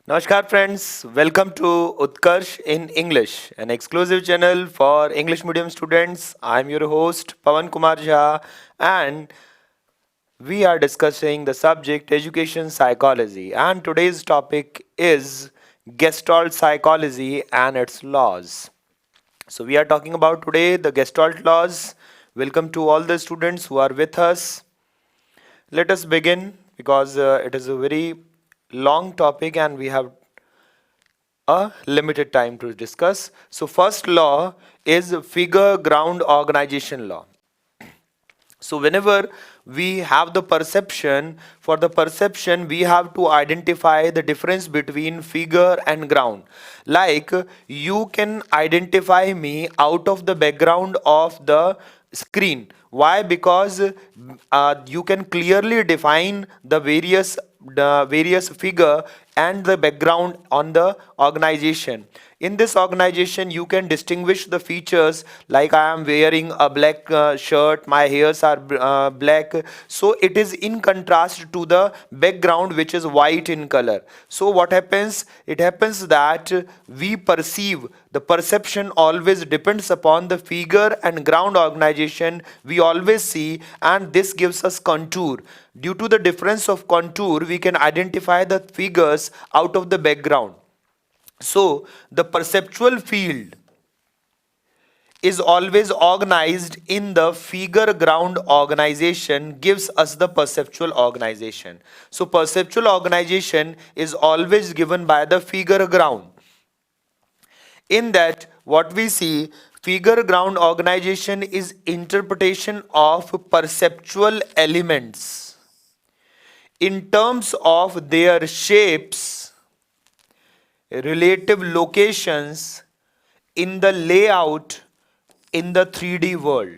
Namaskar friends, welcome to Utkarsh in English, an exclusive channel for English medium students. I'm your host Pawan Kumar Jha and we are discussing the subject education psychology and today's topic is Gestalt psychology and its laws. So we are talking about today the Gestalt laws. Welcome to all the students who are with us. Let us begin because it is a very long topic and we have a limited time to discuss. So first law is figure ground organization law. So whenever we have the perception, for the perception we have to identify the difference between figure and ground. Like you can identify me out of the background of the screen. Why? Because you can clearly define the various figure and the background on the organization. In this organization you can distinguish the features, like I am wearing a black shirt, my hairs are black, so it is in contrast to the background which is white in color. So what happens? It happens that we perceive, the perception always depends upon the figure and ground organization we always see, and this gives us contour. Due to the difference of contour we can identify the figures out of the background. So the perceptual field is always organized in the figure ground organization, gives us the perceptual organization. So perceptual organization is always given by the figure ground. In that, what we see, figure ground organization is interpretation of perceptual elements in terms of their shapes, relative locations in the layout in the 3D world.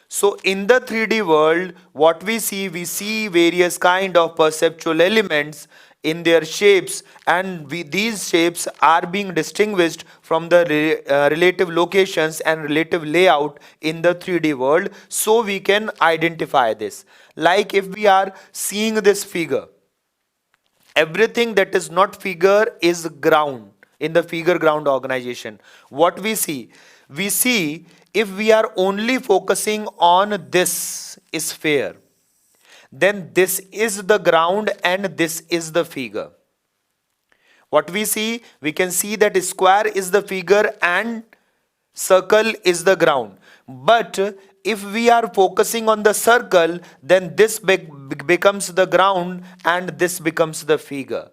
So in the 3D world, what we see various kind of perceptual elements in their shapes, and these shapes are being distinguished from the relative locations and relative layout in the 3D world, so we can identify this. Like if we are seeing this figure, everything that is not figure is ground in the figure ground organization. What we see, if we are only focusing on this sphere, then this is the ground and this is the figure. What we can see that square is the figure and circle is the ground. But if we are focusing on the circle, then this becomes the ground and this becomes the figure.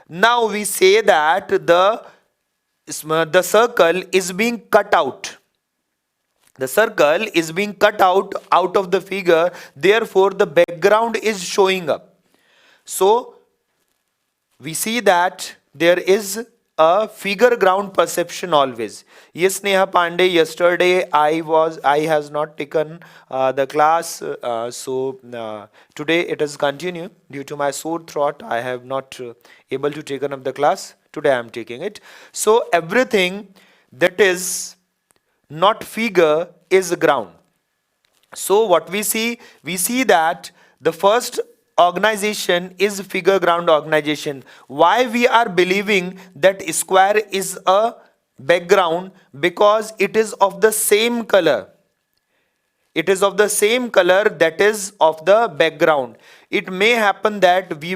Now we say that the circle is being cut out. The circle is being cut out of the figure, therefore the background is showing up. So we see that there is a figure ground perception always. Yes, Neha Pandey, yesterday I has not taken the class, today it has continued due to my sore throat. I have not able to take up the class. Today I am taking it. So everything that is not figure is ground. So what we see that the first organization is figure ground organization. Why we are believing that square is a background? Because it is of the same color. It is of the same color that is of the background. It may happen that we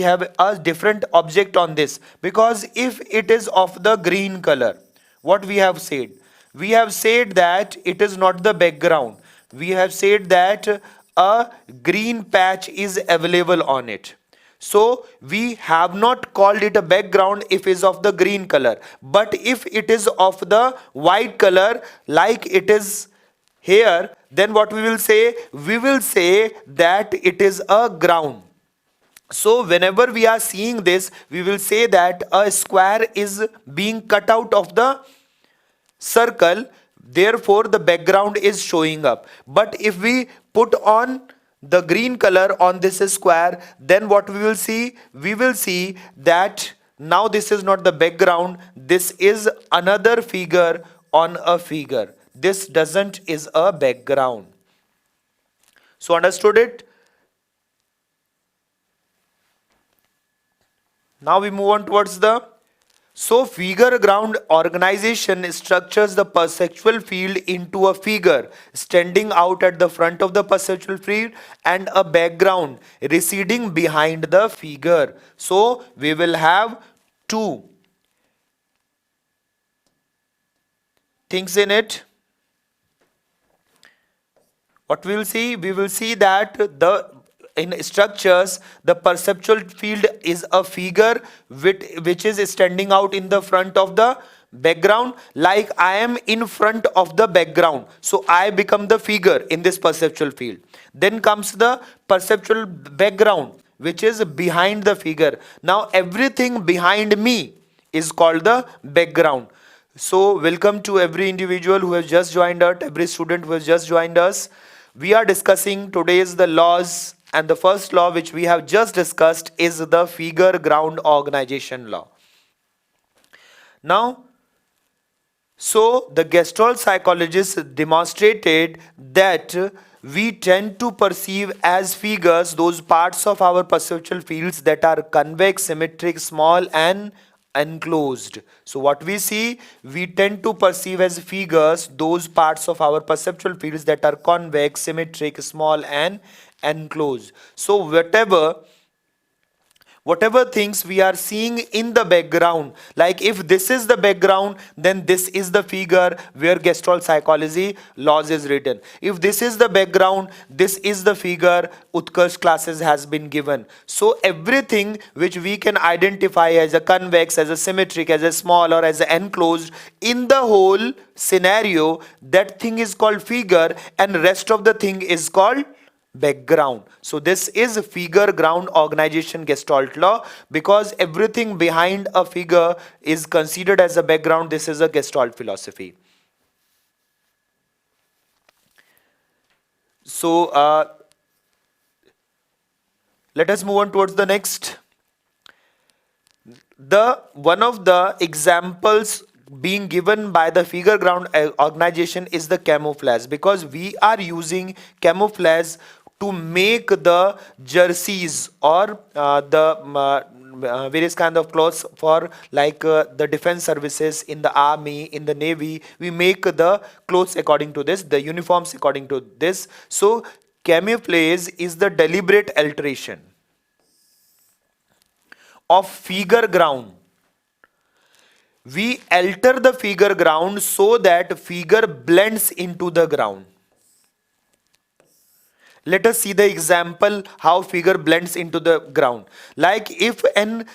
have a different object on this, because if it is of the green color, what we have said that it is not the background. We have said that a green patch is available on it, so we have not called it a background if it is of the green color. But if it is of the white color, like it is here, then what we will say? We will say that it is a ground. So whenever we are seeing this, we will say that a square is being cut out of the circle, therefore the background is showing up. But if we put on the green color on this square, then what we will see? We will see that now this is not the background, this is another figure on a figure. This doesn't is a background. So understood it? Now we move on towards the figure ground organization structures the perceptual field into a figure standing out at the front of the perceptual field and a background receding behind the figure. So we will have two things in it. What we will see that the in structures the perceptual field is a figure which is standing out in the front of the background, like I am in front of the background, so I become the figure in this perceptual field. Then comes the perceptual background which is behind the figure. Now everything behind me is called the background. So welcome to every individual who has just joined us, every student who has just joined us. We are discussing today's the laws, and the first law which we have just discussed is the figure ground organization law. Now, so the Gestalt psychologists demonstrated that we tend to perceive as figures those parts of our perceptual fields that are convex, symmetric, small and enclosed. So what we see, we tend to perceive as figures those parts of our perceptual fields that are convex, symmetric, small and enclosed. So whatever things we are seeing in the background, like if this is the background, then this is the figure where Gestalt psychology laws is written. If this is the background, this is the figure Utkarsh classes has been given. So everything which we can identify as a convex, as a symmetric, as a small or as an enclosed in the whole scenario, that thing is called figure and rest of the thing is called background. So this is figure ground organization Gestalt law, because everything behind a figure is considered as a background. This is a Gestalt philosophy. So let us move on towards the next. The one of the examples being given by the figure ground organization is the camouflage, because we are using camouflage to make the jerseys or various kind of clothes for like the defense services, in the army, in the navy. We make the clothes according to this, the uniforms according to this. So camouflage is the deliberate alteration of figure ground. We alter the figure ground so that figure blends into the ground. Let us see the example how figure blends into the ground. Like if an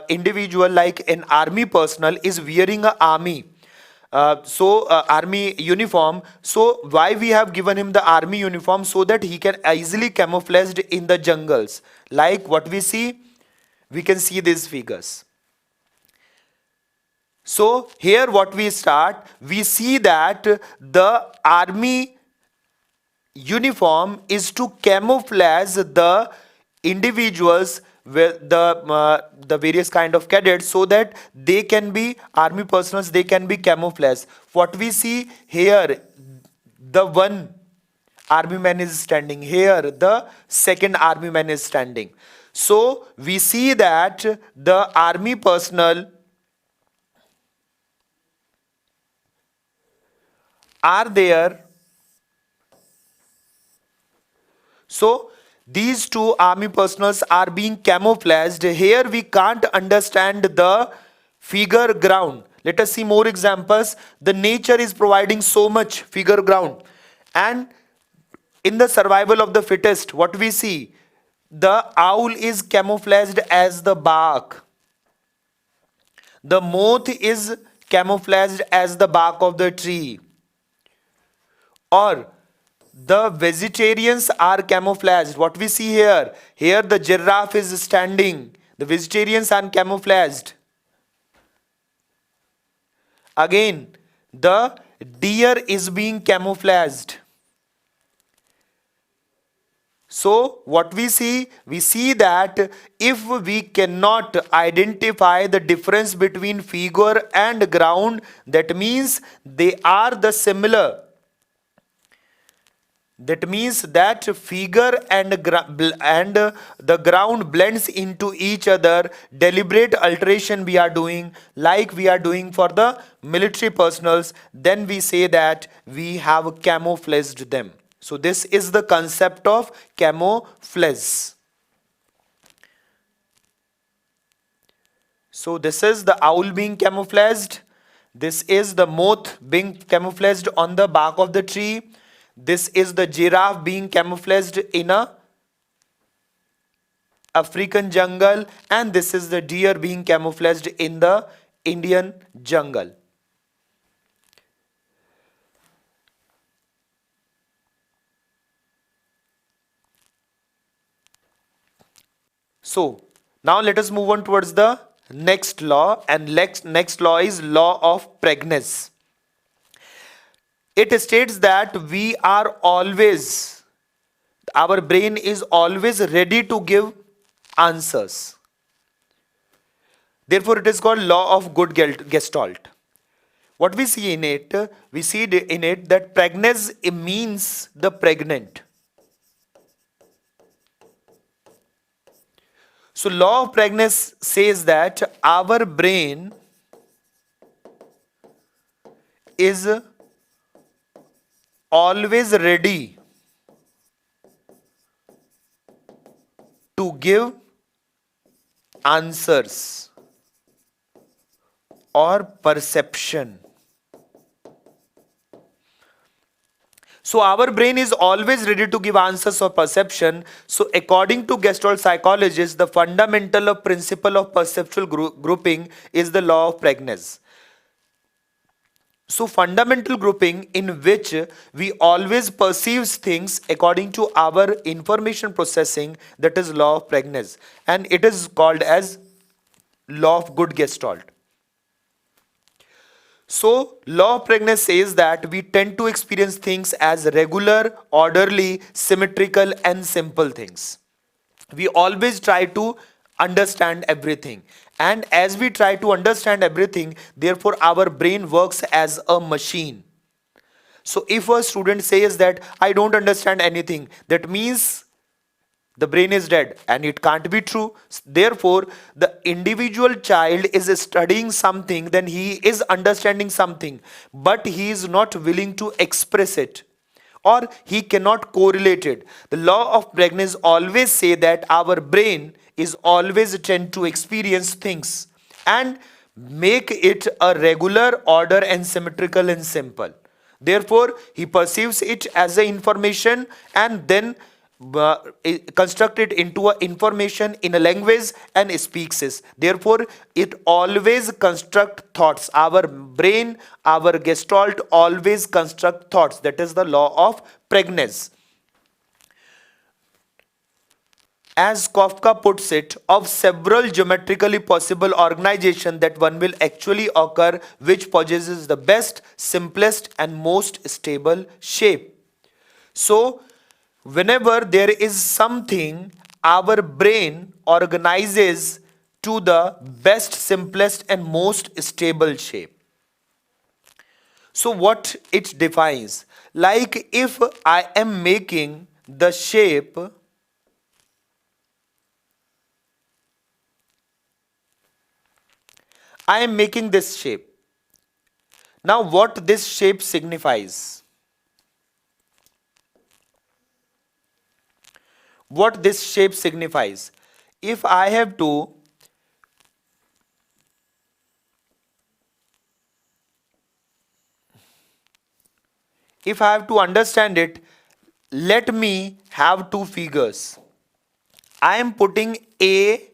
individual, like an army personnel is wearing a army army uniform. So why we have given him the army uniform? So that he can easily camouflaged in the jungles. Like what we see, we can see these figures. So here what we start, we see that the army uniform is to camouflage the individuals with the various kind of cadets, so that they can be army personnel, they can be camouflaged. What we see here, the one army man is standing here, the second army man is standing. So we see that the army personnel are there. So these two army personnels are being camouflaged. Here we can't understand the figure ground. Let us see more examples. The nature is providing so much figure ground. And in the survival of the fittest, what we see? The owl is camouflaged as the bark. The moth is camouflaged as the bark of the tree. Or the vegetarians are camouflaged. What we see here? Here the giraffe is standing. The vegetarians are camouflaged. Again, the deer is being camouflaged. So what we see that if we cannot identify the difference between figure and ground, that means they are the similar. That means that figure and the ground blends into each other. Deliberate alteration we are doing, like we are doing for the military personals. Then we say that we have camouflaged them. So this is the concept of camouflage. So this is the owl being camouflaged. This is the moth being camouflaged on the bark of the tree. This is the giraffe being camouflaged in a African jungle, and this is the deer being camouflaged in the Indian jungle. So now let us move on towards the next law, and next law is law of pregnancy. It states that we are always, our brain is always ready to give answers. Therefore, it is called law of good gestalt. What we see in it, we see in it that pregnancy means the pregnant. So, law of pregnancy says that our brain is always ready to give answers or perception. So our brain is always ready to give answers or perception. So according to Gestalt psychologists, the fundamental of principle of perceptual grouping is the law of pregnancy. So fundamental grouping in which we always perceives things according to our information processing, that is law of pregnancy, and it is called as law of good gestalt. So law of pregnancy says that we tend to experience things as regular, orderly, symmetrical and simple things. We always try to understand everything, and as we try to understand everything, therefore our brain works as a machine. So if a student says that I don't understand anything, that means the brain is dead, and it can't be true. Therefore the individual child is studying something, then he is understanding something, but he is not willing to express it, or he cannot correlate it. The law of pregnancy always say that our brain is always tend to experience things and make it a regular, order and symmetrical and simple. Therefore he perceives it as a information, and then construct it into a information in a language and speaks it. Therefore it always construct thoughts. Our brain, our gestalt always construct thoughts. That is the law of pregnancy. As Kafka puts it, of several geometrically possible organization that one will actually occur which possesses the best, simplest and most stable shape. So whenever there is something, our brain organizes to the best, simplest and most stable shape. So what it defines, like if I am making the shape I am making this shape. Now what this shape signifies? What this shape signifies? If I have to understand it, let me have two figures. I am putting A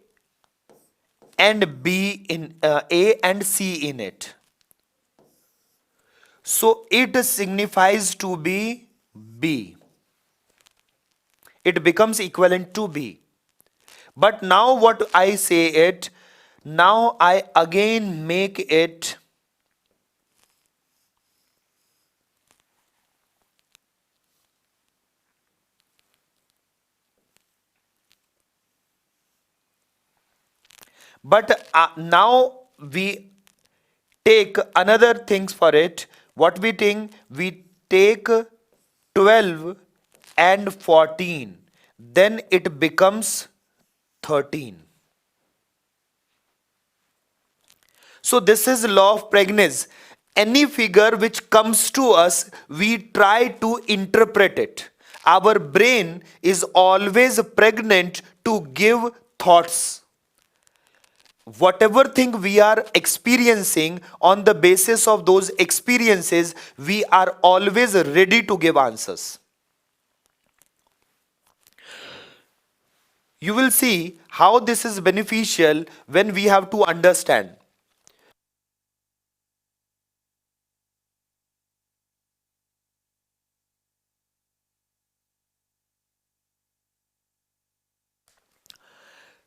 and B in A and C in it. So it signifies to be B. It becomes equivalent to B. But now what I say it, now I again make it but now we take another things for it. What we think? We take 12 and 14, then it becomes 13. So this is law of pregnancy. Any figure which comes to us, we try to interpret it. Our brain is always pregnant to give thoughts. Whatever thing we are experiencing, on the basis of those experiences, we are always ready to give answers. You will see how this is beneficial when we have to understand.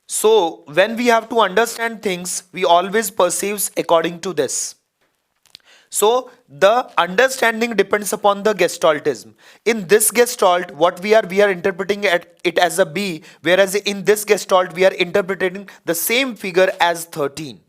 So, when we have to understand things, we always perceive according to this. So, the understanding depends upon the gestaltism. In this gestalt, what we are interpreting it as a B, whereas in this gestalt, we are interpreting the same figure as 13.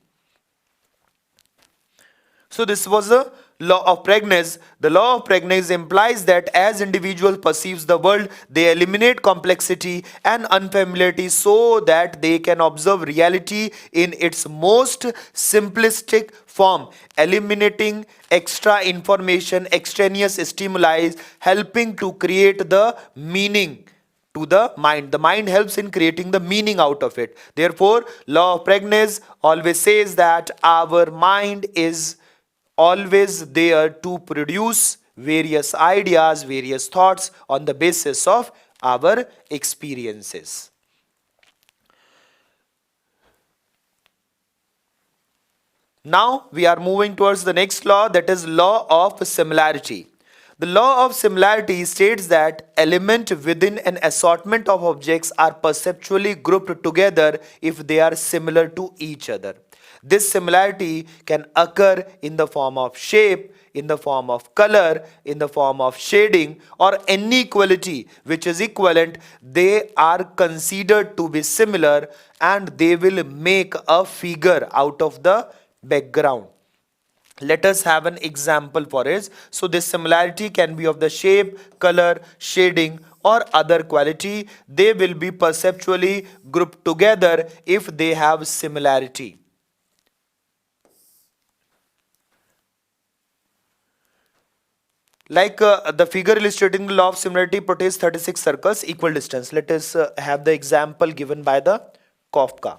So this was the law of pregnancy. The law of pregnancy implies that as individual perceives the world, they eliminate complexity and unfamiliarity so that they can observe reality in its most simplistic form, eliminating extra information, extraneous stimuli, helping to create the meaning to the mind. The mind helps in creating the meaning out of it. Therefore, law of pregnancy always says that our mind is always there to produce various ideas, various thoughts on the basis of our experiences. Now we are moving towards the next law, that is law of similarity. The law of similarity states that elements within an assortment of objects are perceptually grouped together if they are similar to each other. This similarity can occur in the form of shape, in the form of color, in the form of shading, or any quality which is equivalent. They are considered to be similar and they will make a figure out of the background. Let us have an example for it. So this similarity can be of the shape, color, shading, or other quality. They will be perceptually grouped together if they have similarity. Like the figure illustrating the law of similarity portrays 36 circles equal distance. Let us have the example given by the Kafka.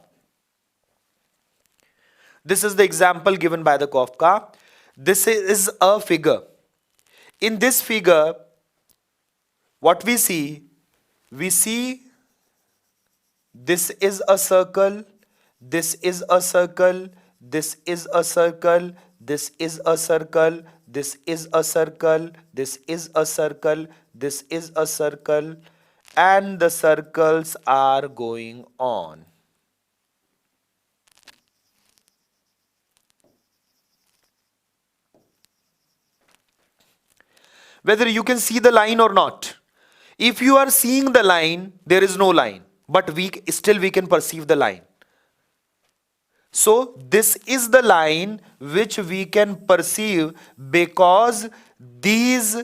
This is the example given by the Kafka. This is a figure. In this figure, what we see this is a circle, this is a circle, this is a circle, this is a circle, this is a circle, this is a circle, this is a circle, and the circles are going on. Whether you can see the line or not. If you are seeing the line, there is no line, but we can perceive the line. So this is the line which we can perceive because these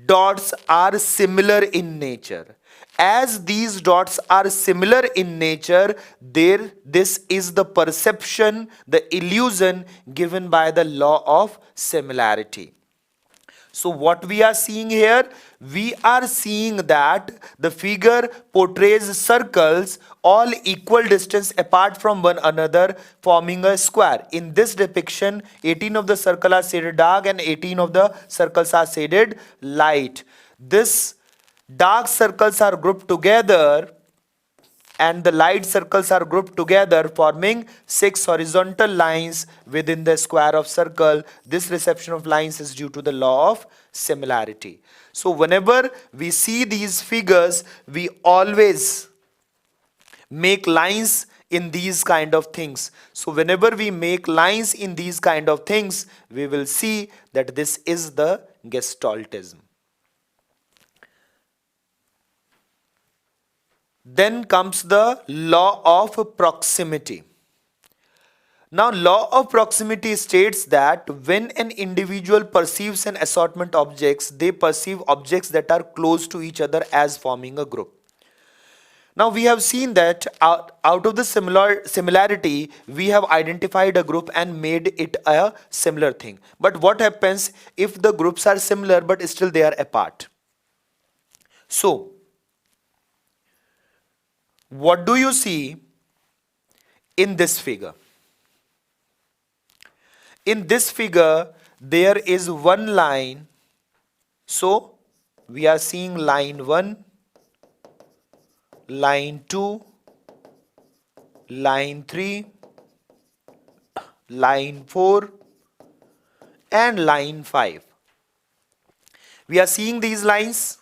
dots are similar in nature. As these dots are similar in nature, this is the perception, the illusion given by the law of similarity. So what we are seeing here, we are seeing that the figure portrays circles all equal distance apart from one another forming a square. In this depiction, 18 of the circles are shaded dark and 18 of the circles are shaded light. This dark circles are grouped together and the light circles are grouped together forming 6 horizontal lines within the square of circle. This reception of lines is due to the law of similarity. So whenever we see these figures, we always make lines in these kind of things. So whenever we make lines in these kind of things, we will see that this is the gestaltism. Then comes the law of proximity. Now, law of proximity states that when an individual perceives an assortment objects, they perceive objects that are close to each other as forming a group. Now we have seen that out of the similarity, we have identified a group and made it a similar thing. But what happens if the groups are similar but still they are apart? So, what do you see in this figure? In this figure, there is one line. So, we are seeing line 1, line 2, line 3, line 4, and line 5. We are seeing these lines.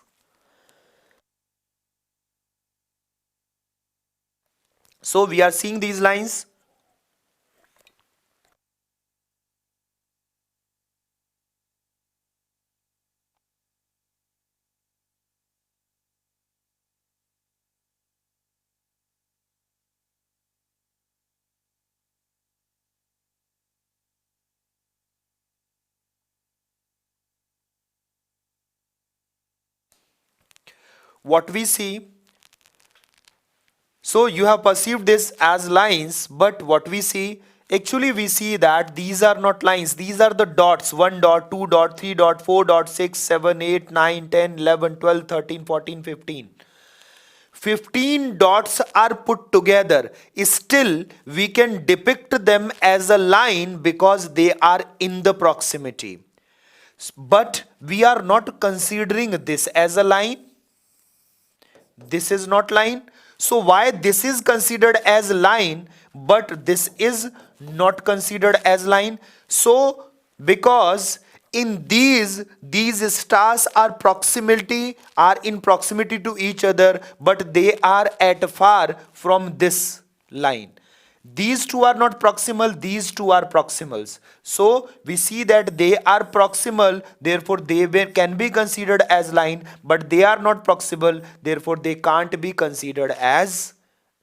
So we are seeing these lines. What we see, so you have perceived this as lines, but what we see, actually we see that these are not lines, these are the dots: 1 dot, 2 dot, 3 dot, 4 dot, 6, 7, 8, 9, 10, 11, 12, 13, 14, 15. 15 dots are put together. Still, we can depict them as a line because they are in the proximity. But we are not considering this as a line. This is not line. So why this is considered as line but this is not considered as line? So because in these stars are in proximity to each other, but they are at far from this line. These two are not proximal, these two are proximals. So we see that they are proximal, therefore can be considered as line, but they are not proximal, therefore they can't be considered as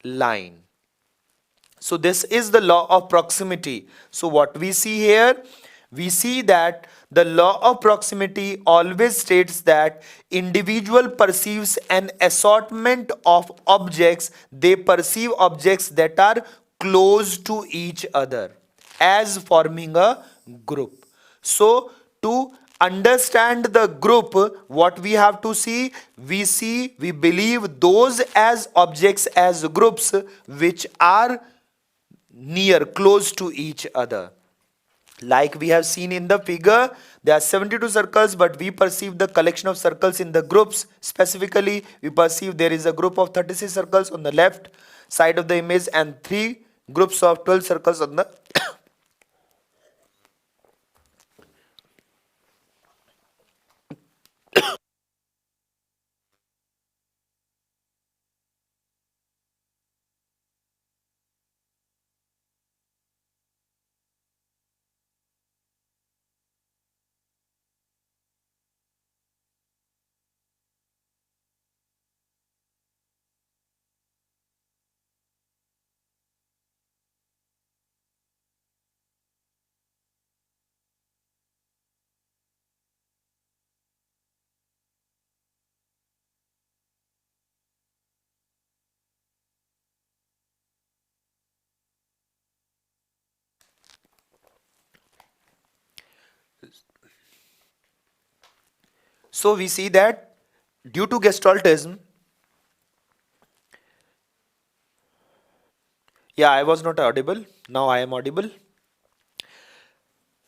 line. So this is the law of proximity. So what we see here, we see that the law of proximity always states that individual perceives an assortment of objects. They perceive objects that are close to each other as forming a group. So to understand the group, what we have to see, we believe those as objects as groups which are near, close to each other. Like we have seen in the figure, there are 72 circles, but we perceive the collection of circles in the groups. Specifically, we perceive there is a group of 36 circles on the left side of the image and 3 groups of 12 circles on the So we see that due to gestaltism, yeah, I was not audible. Now I am audible.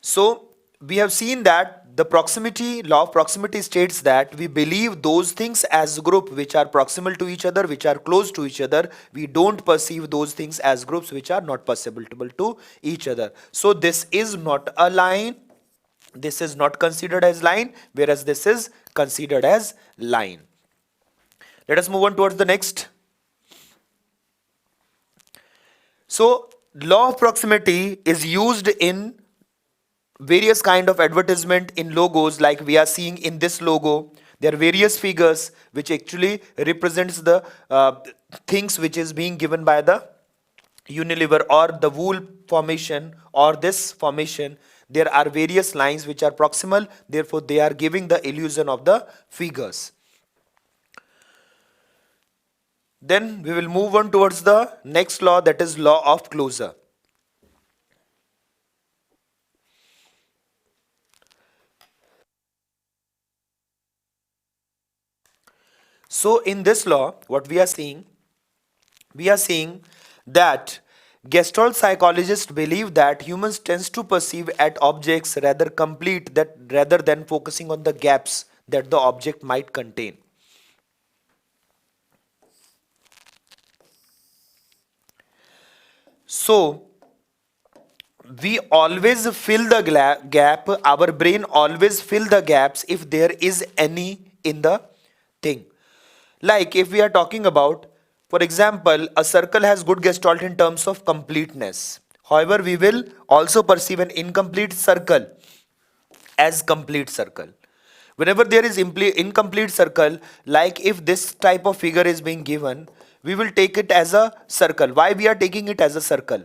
So we have seen that the proximity law of proximity states that we believe those things as group which are proximal to each other, which are close to each other. We don't perceive those things as groups which are not perceivable to each other. So this is not a line. This is not considered as line, whereas this is considered as line. Let us move on towards the next. So law of proximity is used in various kind of advertisement in logos, like we are seeing in this logo. There are various figures which actually represents the things which is being given by the unilever or the wool formation or this formation, there are various lines which are proximal, therefore they are giving the illusion of the figures. Then we will move on towards the next law, that is law of closure. So in this law, what we are seeing that Gestalt psychologists believe that humans tends to perceive at objects rather than focusing on the gaps that the object might contain. So we always fill the gap, our brain always fill the gaps if there is any in the thing. Like if we are talking about, for example, a circle has good gestalt in terms of completeness. However, we will also perceive an incomplete circle as complete circle. Whenever there is incomplete circle, like if this type of figure is being given, we will take it as a circle. Why we are taking it as a circle?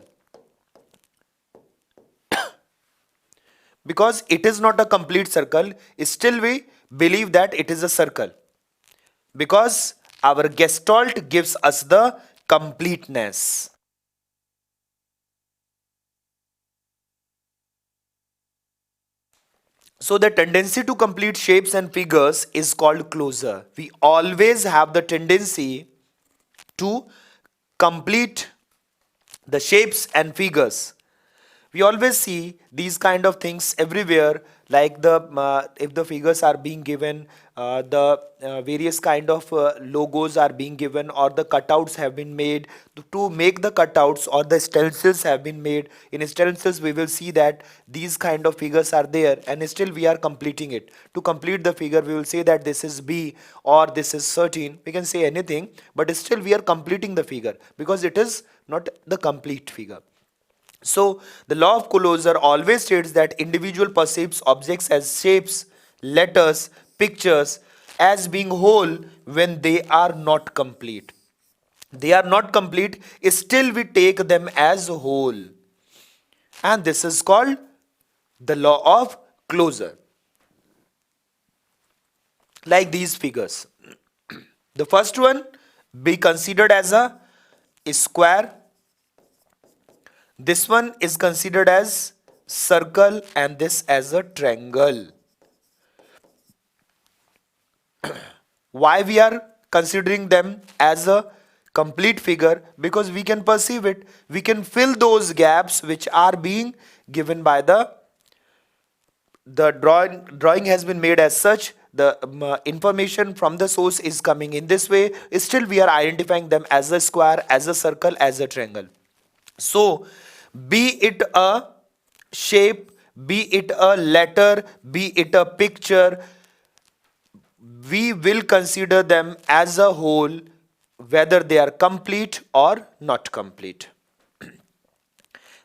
Because it is not a complete circle, still we believe that it is a circle. Because our gestalt gives us the completeness. So the tendency to complete shapes and figures is called closure. We always have the tendency to complete the shapes and figures. We always see these kind of things everywhere, like the if the figures are being given, the various kind of logos are being given, or the cutouts have been made. To make the cutouts or the stencils have been made, in stencils we will see that these kind of figures are there, and still we are completing it. To complete the figure, we will say that this is B or this is 13, we can say anything, but still we are completing the figure because it is not the complete figure. So, the law of closure always states that individual perceives objects as shapes, letters, pictures as being whole when they are not complete. They are not complete, still we take them as whole. And this is called the law of closure. Like these figures. The first one be considered as a square. This one is considered as circle and this as a triangle. Why we are considering them as a complete figure? Because we can perceive it. We can fill those gaps which are being given by the drawing has been made as such. The information from the source is coming in this way. Still we are identifying them as a square, as a circle, as a triangle. So, be it a shape, be it a letter, be it a picture, we will consider them as a whole, whether they are complete or not complete.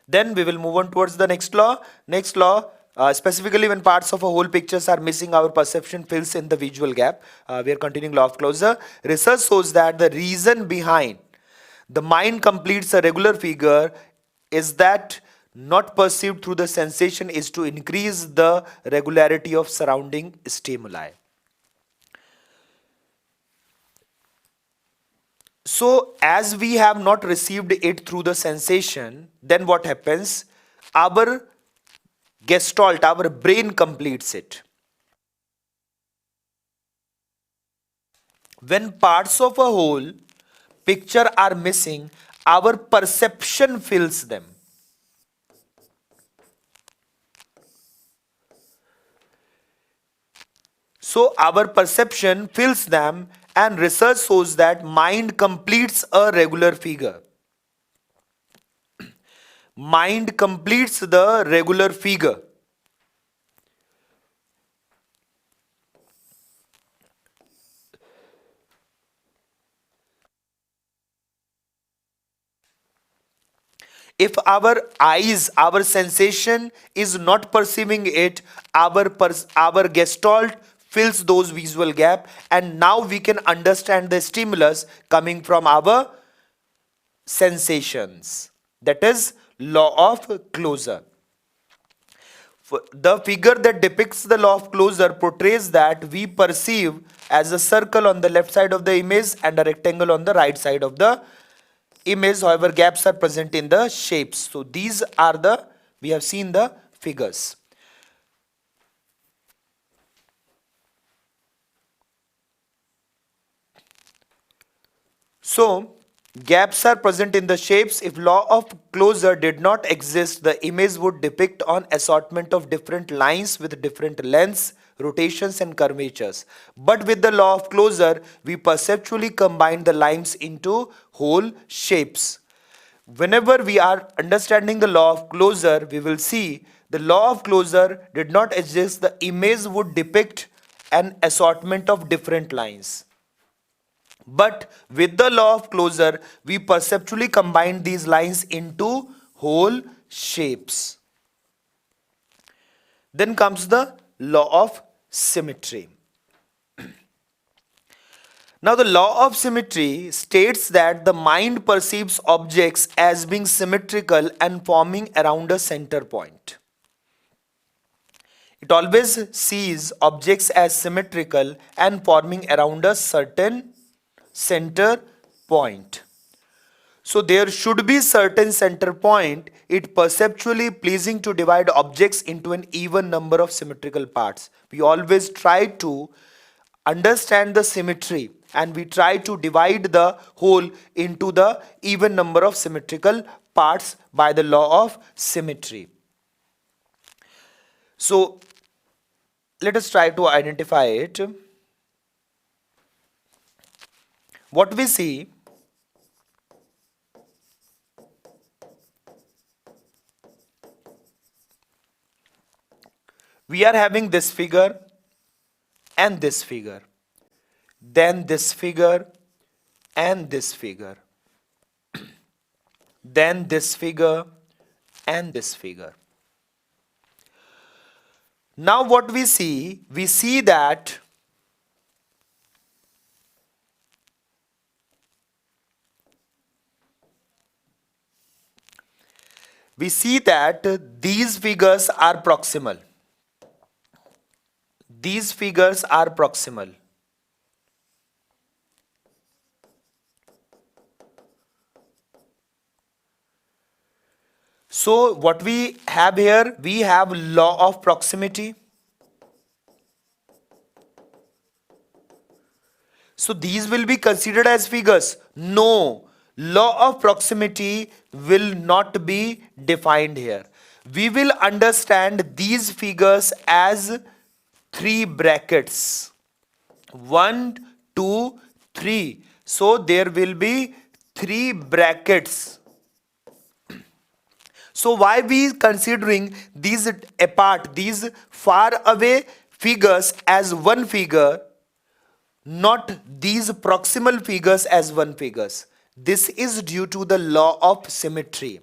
Then we will move on towards the next law. Next law, specifically when parts of a whole pictures are missing, our perception fills in the visual gap. We are continuing law of closure. Research shows that the reason behind the mind completes a regular figure is that not perceived through the sensation is to increase the regularity of surrounding stimuli. So as we have not received it through the sensation, then what happens? Our gestalt, our brain completes it. When parts of a whole picture are missing, our perception fills them. So our perception fills them, and research shows that mind completes a regular figure. Mind completes the regular figure. If our eyes, our sensation is not perceiving it, our gestalt fills those visual gap, and now we can understand the stimulus coming from our sensations. That is law of closure. The figure that depicts the law of closure portrays that we perceive as a circle on the left side of the image and a rectangle on the right side of the image. However, gaps are present in the shapes. So these are the, we have seen the figures. So, gaps are present in the shapes. If law of closure did not exist, the image would depict an assortment of different lines with different lengths, rotations and curvatures. But with the law of closure, we perceptually combine the lines into whole shapes. Whenever we are understanding the law of closure, we will see the law of closure did not exist, the image would depict an assortment of different lines. But with the law of closure, we perceptually combine these lines into whole shapes. Then comes the law of symmetry. Now, the law of symmetry states that the mind perceives objects as being symmetrical and forming around a center point. It always sees objects as symmetrical and forming around a certain center point. So there should be certain center point. It perceptually pleasing to divide objects into an even number of symmetrical parts. We always try to understand the symmetry and we try to divide the whole into the even number of symmetrical parts by the law of symmetry. So let us try to identify it. What we see, we are having this figure and this figure, then this figure and this figure, then this figure and this figure. Now what we see that these figures are proximal. These figures are proximal. So what we have here, we have law of proximity. So these will be considered as figures. No, law of proximity will not be defined here. We will understand these figures as three brackets. 1, 2, 3. So there will be three brackets. So why we considering these apart, these far away figures as one figure, not these proximal figures as one figures? This is due to the law of symmetry.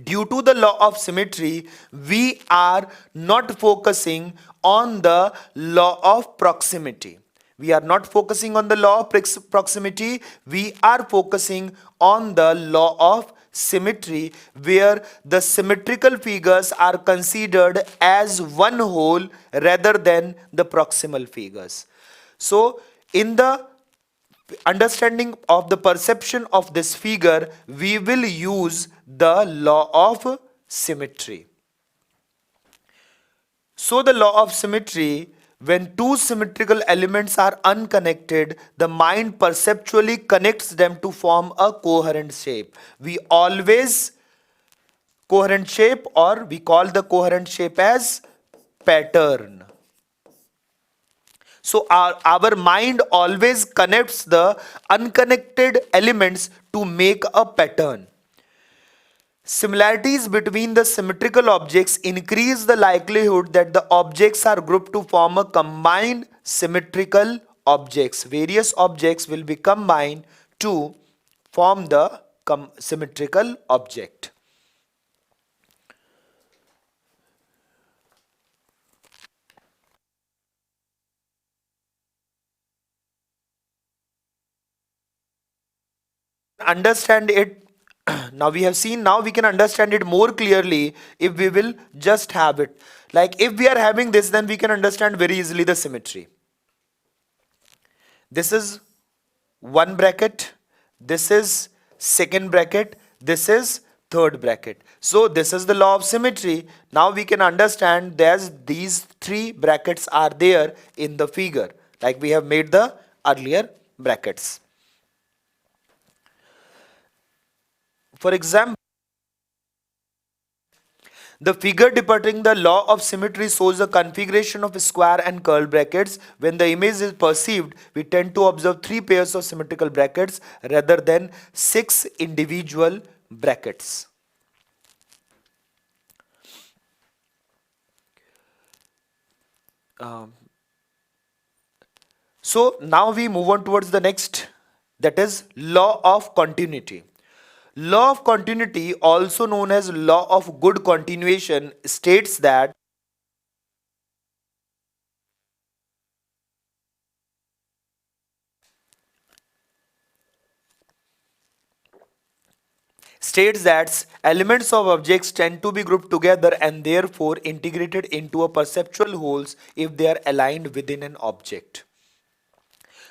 Due to the law of symmetry, we are not focusing on the law of proximity. We are not focusing on the law of proximity. We are focusing on the law of symmetry, where the symmetrical figures are considered as one whole rather than the proximal figures. So, in the understanding of the perception of this figure, we will use the law of symmetry. So the law of symmetry, when two symmetrical elements are unconnected, the mind perceptually connects them to form a coherent shape. We always coherent shape, or we call the coherent shape as pattern. So our mind always connects the unconnected elements to make a pattern. Similarities between the symmetrical objects increase the likelihood that the objects are grouped to form a combined symmetrical objects. Various objects will be combined to form the symmetrical object. Understand it Now we have seen, now we can understand it more clearly if we will just have it. Like if we are having this, then we can understand very easily the symmetry. This is one bracket, this is second bracket, this is third bracket. So this is the law of symmetry. Now we can understand there's these three brackets are there in the figure, like we have made the earlier brackets. For example, the figure depicting the law of symmetry shows the configuration of square and curly brackets. When the image is perceived, we tend to observe three pairs of symmetrical brackets rather than six individual brackets. So now we move on towards the next, that is law of continuity. Law of continuity, also known as law of good continuation, states that elements of objects tend to be grouped together and therefore integrated into a perceptual wholes if they are aligned within an object.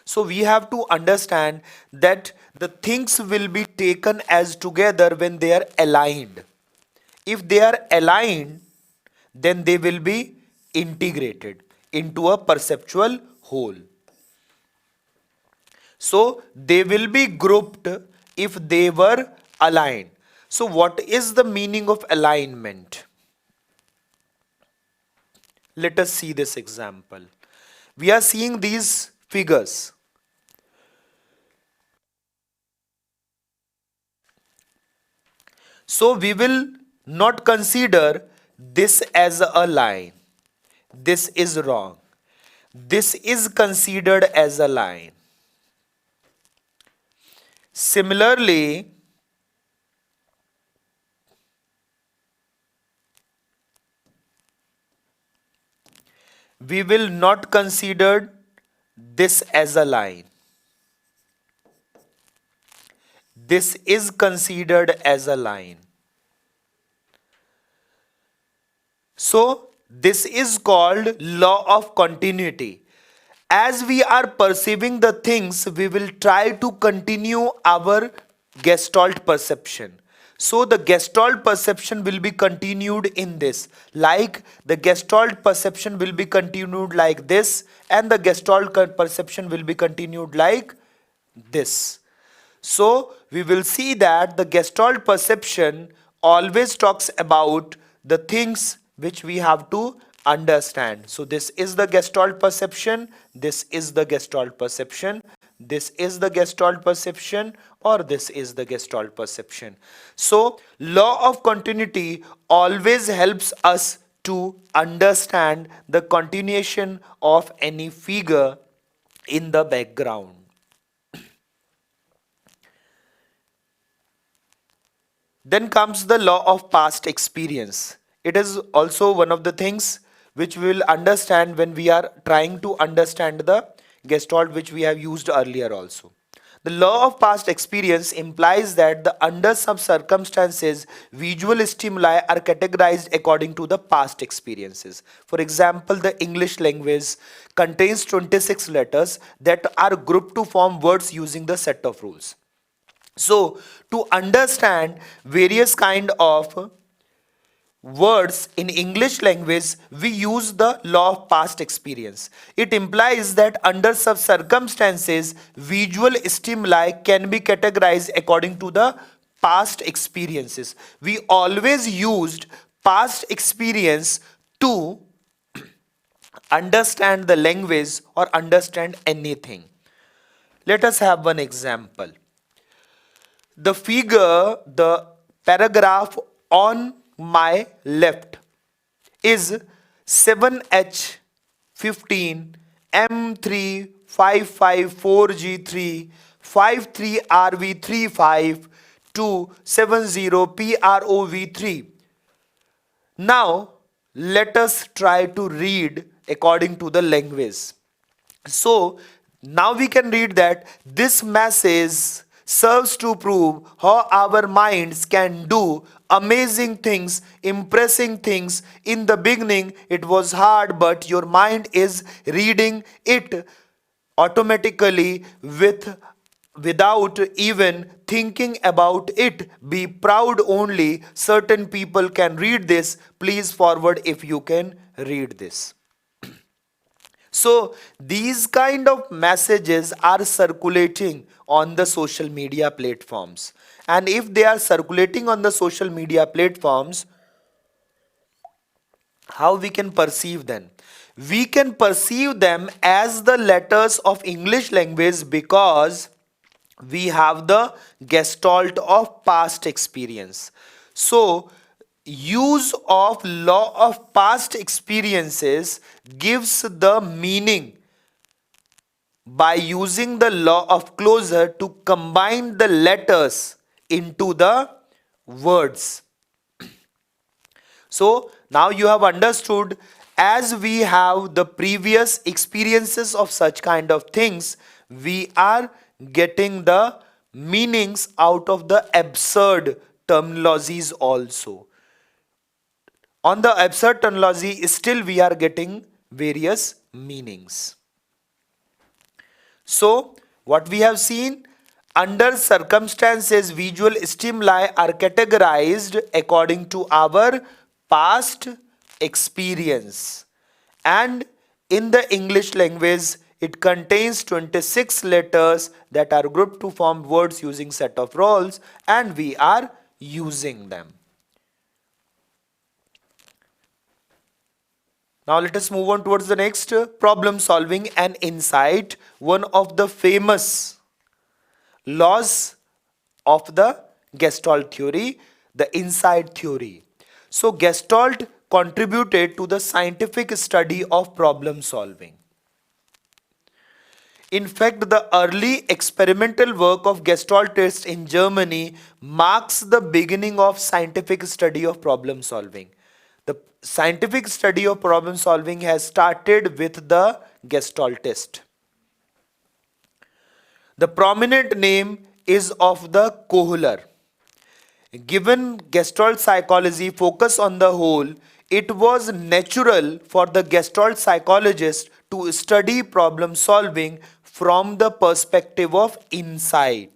So we have to understand that the things will be taken as together when they are aligned. If they are aligned, then they will be integrated into a perceptual whole. So they will be grouped if they were aligned. So what is the meaning of alignment? Let us see this example. We are seeing these figures. So we will not consider this as a line. This is wrong. This is considered as a line. Similarly, we will not consider this as a line. This is considered as a line. So this is called law of continuity. As we are perceiving the things, we will try to continue our gestalt perception. So the gestalt perception will be continued in this. Like the gestalt perception will be continued like this, and the gestalt perception will be continued like this. So we will see that the gestalt perception always talks about the things which we have to understand. So this is the gestalt perception, this is the gestalt perception, this is the gestalt perception, or this is the gestalt perception. So law of continuity always helps us to understand the continuation of any figure in the background. Then comes the law of past experience. It is also one of the things which we will understand when we are trying to understand the gestalt which we have used earlier also. The law of past experience implies that under some circumstances, visual stimuli are categorized according to the past experiences. For example, the English language contains 26 letters that are grouped to form words using the set of rules. So to understand various kind of words in English language, we use the law of past experience. It implies that under some circumstances, visual stimuli can be categorized according to the past experiences. We always used past experience to understand the language or understand anything. Let us have one example. The figure, the paragraph on my left is 7H15 M3554G3 53RV35 270PROV3. Now let us try to read according to the language. So now we can read that this message serves to prove how our minds can do amazing things, impressing things. In the beginning, it was hard, but your mind is reading it automatically without even thinking about it. Be proud, only certain people can read this. Please forward if you can read this. So these kind of messages are circulating on the social media platforms. And if they are circulating on the social media platforms, how we can perceive them? We can perceive them as the letters of English language because we have the gestalt of past experience. So use of law of past experiences gives the meaning by using the law of closure to combine the letters into the words. So now you have understood, as we have the previous experiences of such kind of things, we are getting the meanings out of the absurd terminologies also. On the absurd terminology, still we are getting various meanings. So, what we have seen, under circumstances, visual stimuli are categorized according to our past experience. And in the English language, it contains 26 letters that are grouped to form words using set of roles, and we are using them. Now let us move on towards the next, problem solving and insight. One of the famous laws of the Gestalt theory, the insight theory. So Gestalt contributed to the scientific study of problem solving. In fact, the early experimental work of Gestaltists in Germany marks the beginning of scientific study of problem solving. The scientific study of problem solving has started with the Gestaltist. The prominent name is of the Kohler. Given Gestalt psychology focus on the whole, it was natural for the Gestalt psychologist to study problem solving from the perspective of insight.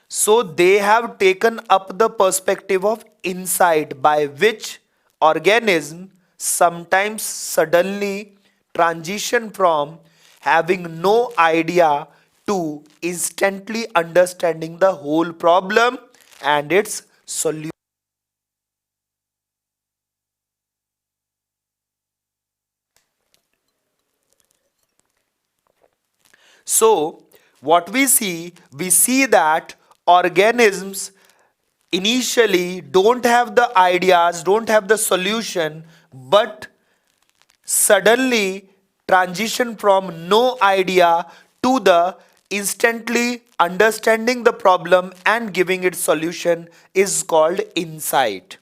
So they have taken up the perspective of insight, by which organism sometimes suddenly transition from having no idea to instantly understanding the whole problem and its solution. So, what we see that organisms initially don't have the ideas, don't have the solution, but suddenly transition from no idea to the instantly understanding the problem and giving its solution is called insight.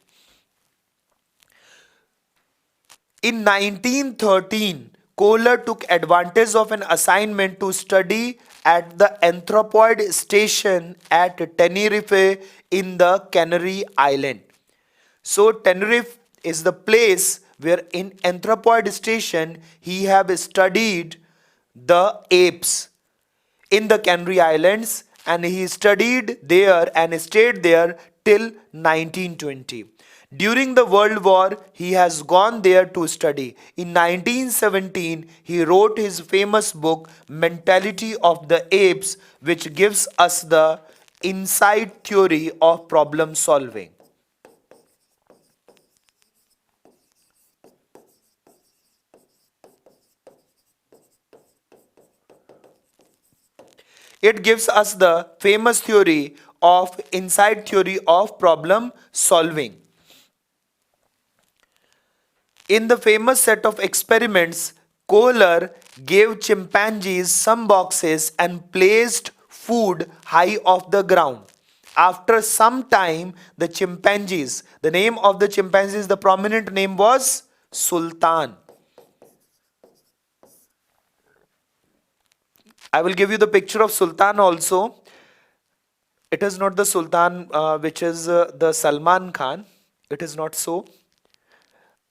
In 1913, Kohler took advantage of an assignment to study at the Anthropoid Station at Tenerife in the Canary Island. So Tenerife is the place where in Anthropoid Station he have studied the apes in the Canary Islands, and he studied there and stayed there till 1920. During the World War, he has gone there to study. In 1917, he wrote his famous book Mentality of the Apes, which gives us the insight theory of problem solving. It gives us the famous theory of insight theory of problem solving. In the famous set of experiments, Kohler gave chimpanzees some boxes and placed food high off the ground. After some time, the name of the chimpanzees, the prominent name was Sultan. I will give you the picture of Sultan also. It is not the Sultan which is the Salman Khan. It is not so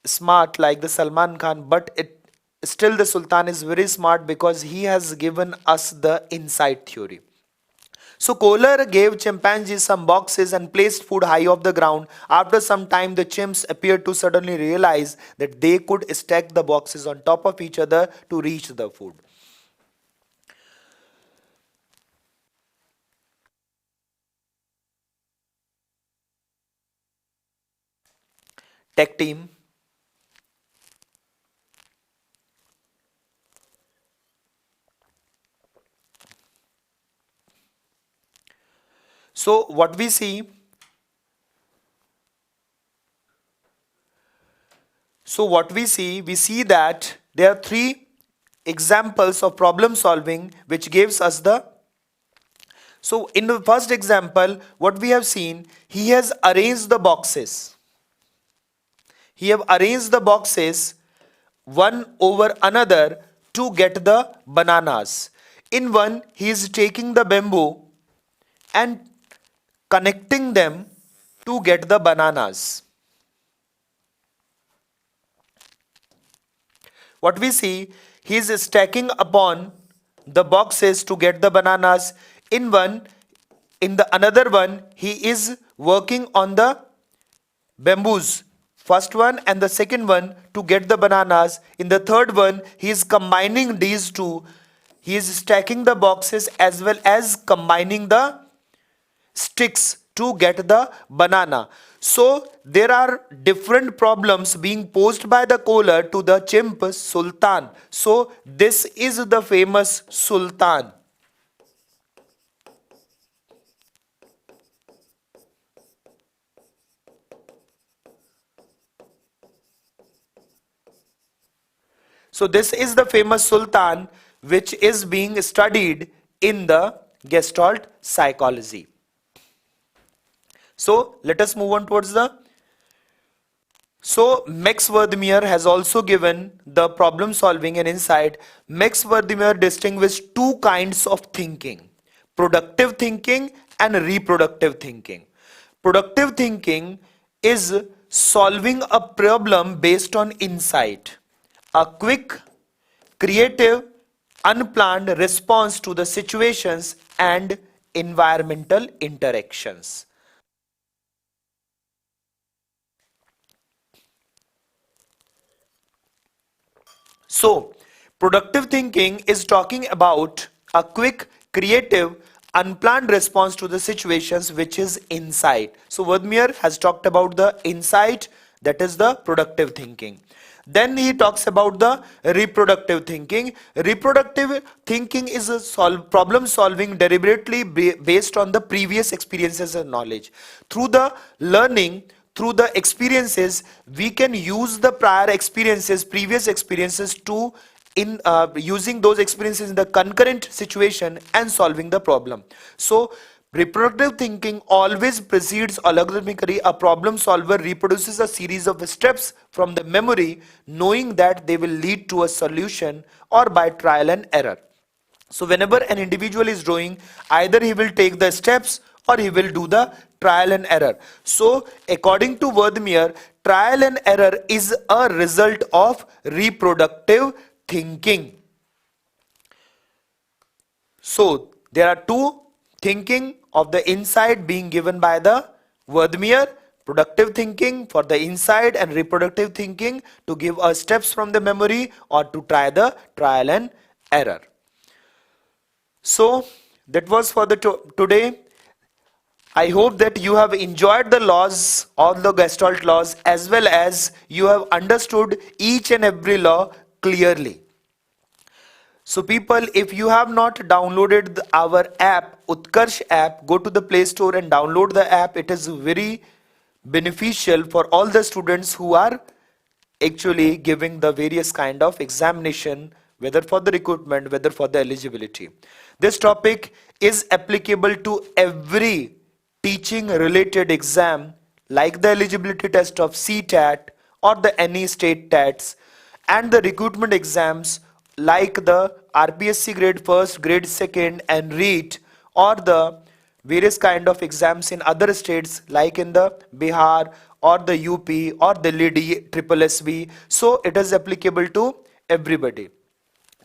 smart like the Salman Khan, but it still the Sultan is very smart because he has given us the insight theory. So Kohler gave chimpanzees some boxes and placed food high off the ground. After some time, the chimps appeared to suddenly realize that they could stack the boxes on top of each other to reach the food. Tech team. So what we see that there are three examples of problem solving which gives us the. So in the first example, what we have seen, he has arranged the boxes. He have arranged the boxes one over another to get the bananas. In one, he is taking the bamboo and connecting them to get the bananas. What we see, he is stacking upon the boxes to get the bananas. In one, in the another one, he is working on the bamboos, first one and the second one, to get the bananas. In the third one, he is combining these two. He is stacking the boxes as well as combining the sticks to get the banana. So there are different problems being posed by the caller to the chimp Sultan. So this is the famous Sultan. So this is the famous Sultan which is being studied in the Gestalt psychology. So let us move on towards the. So Max Wertheimer has also given the problem solving and insight. Max Wertheimer distinguished two kinds of thinking: productive thinking and reproductive thinking. Productive thinking is solving a problem based on insight, a quick, creative, unplanned response to the situations and environmental interactions. So, productive thinking is talking about a quick, creative, unplanned response to the situations, which is insight. So, Wertheimer has talked about the insight, that is the productive thinking. Then he talks about the reproductive thinking. Reproductive thinking is a problem solving deliberately based on the previous experiences and knowledge. Through the learning, through the experiences, we can use the prior experiences, previous experiences to in using those experiences in the concurrent situation and solving the problem. So reproductive thinking always precedes algorithmically. A problem solver reproduces a series of steps from the memory, knowing that they will lead to a solution or by trial and error. So whenever an individual is drawing, either he will take the steps or he will do the trial and error. So according to Wertheimer, trial and error is a result of reproductive thinking. So there are two thinking of the insight being given by the Wertheimer: productive thinking for the insight and reproductive thinking to give us steps from the memory or to try the trial and error. So that was for the today. I hope that you have enjoyed the laws, all the Gestalt laws, as well as you have understood each and every law clearly. So people, if you have not downloaded our app, Utkarsh app, go to the Play Store and download the app. It is very beneficial for all the students who are actually giving the various kind of examination, whether for the recruitment, whether for the eligibility. This topic is applicable to every teaching related exam like the eligibility test of CTET or the any state TETs and the recruitment exams like the RPSC grade 1st, grade 2nd and REET, or the various kind of exams in other states like in the Bihar or the UP or Delhi Triple SV. So it is applicable to everybody.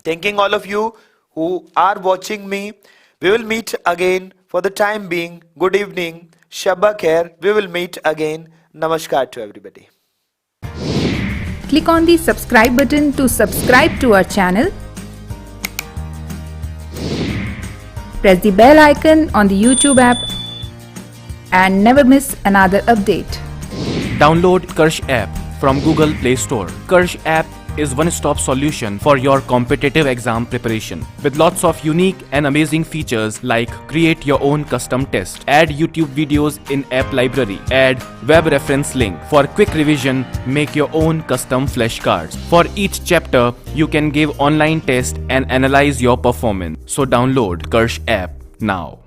Thanking all of you who are watching me. We will meet again. For the time being, good evening. Shabba khair. We will meet again. Namaskar to everybody. Click on the subscribe button to subscribe to our channel. Press the bell icon on the YouTube app and never miss another update. Download Karsh app from Google Play Store. Karsh app is one-stop solution for your competitive exam preparation with lots of unique and amazing features like create your own custom test, add YouTube videos in app library, add web reference link for quick revision, make your own custom flashcards. For each chapter, you can give online test and analyze your performance. So download Karsh app now.